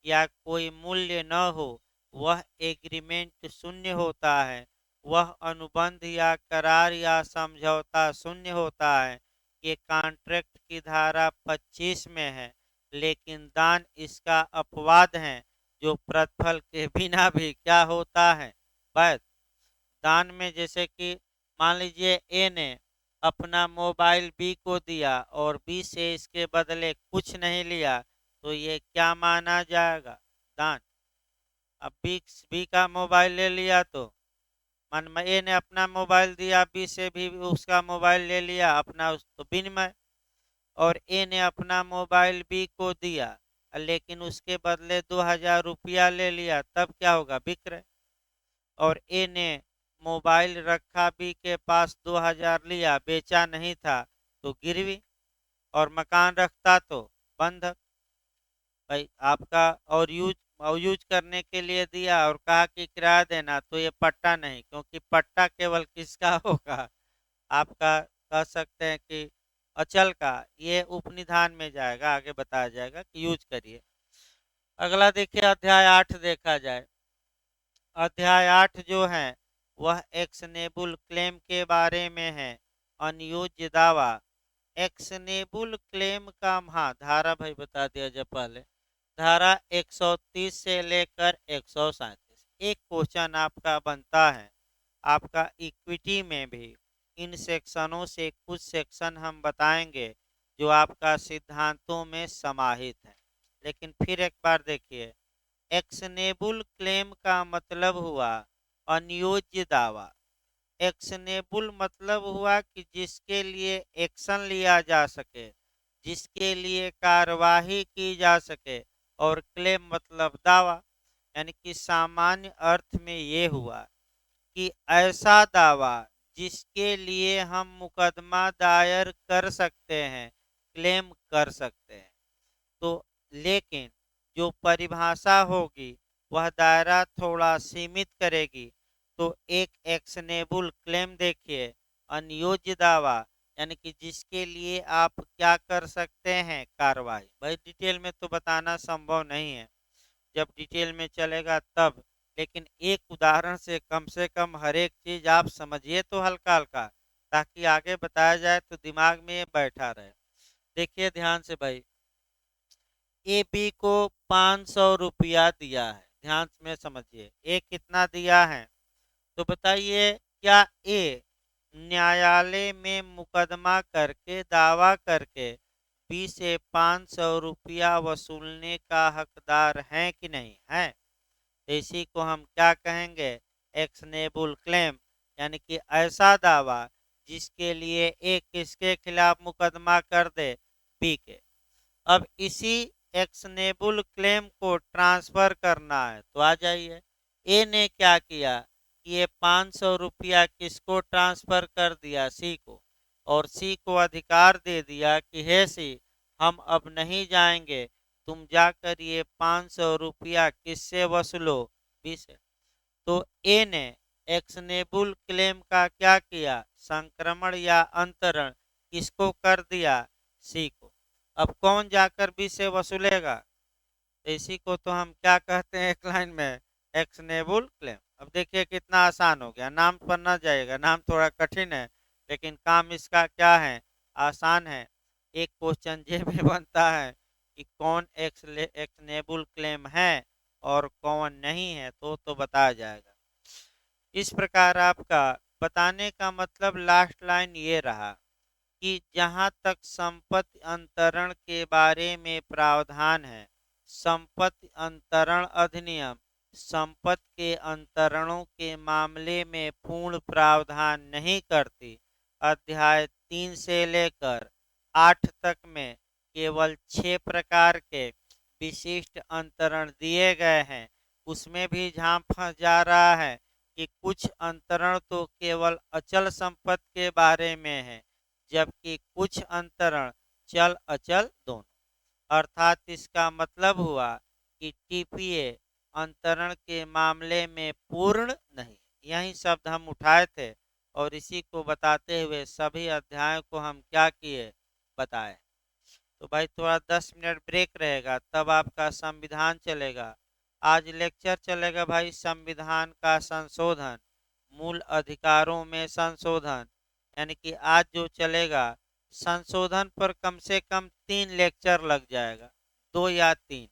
या कोई मूल्य न हो, वह एग्रीमेंट शून्य होता है। वह अनुबंध या करार या समझौता शून्य होता है। ये कॉन्ट्रैक्ट की धारा 25 में है। लेकिन दान इसका अपवाद है, जो प्रतिफल के बिना भी क्या होता है, वैध। दान में जैसे कि मान लीजिए ए ने अपना मोबाइल बी को दिया और बी से इसके बदले कुछ नहीं लिया, तो ये क्या माना जाएगा, दान। अब बी का मोबाइल ले लिया, तो मन में ए ने अपना मोबाइल दिया, बी से भी उसका मोबाइल ले लिया अपना, उस तो विनिमय। और ए ने अपना मोबाइल बी को दिया, लेकिन उसके बदले 2000 रुपया ले लिया, तब क्या होगा, विक्रय। और ए ने मोबाइल रखा बी के पास, 2000 लिया, बेचा नहीं था, तो गिरवी। और मकान रखता तो बंधक। भाई आपका और यूज करने के लिए दिया और कहा कि किराया देना, तो ये पट्टा नहीं, क्योंकि पट्टा केवल किसका होगा, आपका कह सकते हैं कि अचल का। ये उपनिधान में जाएगा, आगे बताया जाएगा कि यूज करिए। अगला देखिए अध्याय 8 देखा जाए। अध्याय 8 जो है वह एक्शनेबल क्लेम के बारे में है। अनयूज्य दावा। एक्शनेबल क्लेम का धारा भाई बता दिया जाए पहले। धारा 130 से लेकर 137 एक क्वेश्चन आपका बनता है। आपका इक्विटी में भी इन सेक्शनों से कुछ सेक्शन हम बताएंगे जो आपका सिद्धांतों में समाहित है। लेकिन फिर एक बार देखिए, एक्शनेबल क्लेम का मतलब हुआ अनियोज्य दावा। एक्शनेबल मतलब हुआ कि जिसके लिए एक्शन लिया जा सके, जिसके लिए कार्यवाही की जा सके। और क्लेम मतलब दावा, यानी कि सामान्य अर्थ में ये हुआ कि ऐसा दावा जिसके लिए हम मुकदमा दायर कर सकते हैं, क्लेम कर सकते हैं। तो लेकिन जो परिभाषा होगी वह दायरा थोड़ा सीमित करेगी। तो एक एक्शनेबल क्लेम देखिए, अनियोज्य दावा, यानी कि जिसके लिए आप क्या कर सकते हैं, कार्रवाई। भाई डिटेल में तो बताना संभव नहीं है, जब डिटेल में चलेगा तब। लेकिन एक उदाहरण से कम हर एक चीज आप समझिए तो हल्का हल्का, ताकि आगे बताया जाए तो दिमाग में ये बैठा रहे। देखिए ध्यान से भाई, ए बी को 500 रुपया दिया है, ध्यान में समझिए। ए कितना दिया है, तो बताइए क्या ए न्यायालय में मुकदमा करके दावा करके बी से 500 रुपया वसूलने का हकदार है कि नहीं है। तो इसी को हम क्या कहेंगे, एक्शनेबल क्लेम, यानी कि ऐसा दावा जिसके लिए ए किसके खिलाफ मुकदमा कर दे, बी के। अब इसी एक्शनेबल क्लेम को ट्रांसफर करना है, तो आ जाइए। ए ने क्या किया कि ये 500 रुपया किसको ट्रांसफर कर दिया, सी को। और सी को अधिकार दे दिया कि हे सी, हम अब नहीं जाएंगे, तुम जाकर ये 500 रुपया किससे वसूलो, बी से। तो ए ने एक्शनेबल क्लेम का क्या किया, संक्रमण या अंतरण किसको कर दिया, सी को। अब कौन जाकर बी से वसूलेगा, तो इसी को तो हम क्या कहते हैं एक लाइन में, एक्शनेबल क्लेम। अब देखिए कितना आसान हो गया, नाम पर ना जाइएगा, नाम थोड़ा कठिन है लेकिन काम इसका क्या है, आसान है। एक क्वेश्चन ये भी बनता है कि कौन एक्शनेबल क्लेम है और कौन नहीं है, तो बताया जाएगा। इस प्रकार आपका बताने का मतलब लास्ट लाइन ये रहा कि जहां तक संपत्ति अंतरण के बारे में प्रावधान है, संपत्ति अंतरण अधिनियम संपत्ति के अंतरणों के मामले में पूर्ण प्रावधान नहीं करती। अध्याय 3 से लेकर 8 तक में केवल 6 प्रकार के विशिष्ट अंतरण दिए गए हैं। उसमें भी झांप फंस जा रहा है कि कुछ अंतरण तो केवल अचल संपत्ति के बारे में है, जबकि कुछ अंतरण चल अचल दोनों। अर्थात इसका मतलब हुआ कि टीपीए अंतरण के मामले में पूर्ण नहीं। यही शब्द हम उठाए थे और इसी को बताते हुए सभी अध्यायों को हम क्या किए, बताए। तो भाई थोड़ा 10 मिनट ब्रेक रहेगा, तब आपका संविधान चलेगा। आज लेक्चर चलेगा भाई संविधान का संशोधन, मूल अधिकारों में संशोधन, यानी कि आज जो चलेगा संशोधन पर कम से कम 3 लेक्चर लग जाएगा, 2 या 3।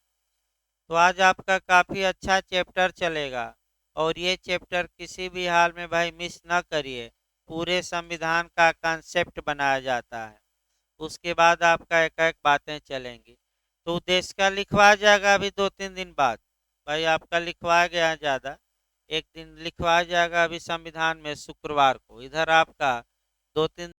तो आज आपका काफ़ी अच्छा चैप्टर चलेगा और ये चैप्टर किसी भी हाल में भाई मिस ना करिए। पूरे संविधान का कॉन्सेप्ट बनाया जाता है, उसके बाद आपका एक एक बातें चलेंगी। तो देश का लिखवा जाएगा अभी 2-3 दिन बाद, भाई आपका लिखवा गया ज़्यादा, एक दिन लिखवा जाएगा अभी संविधान में शुक्रवार को। इधर आपका 2-3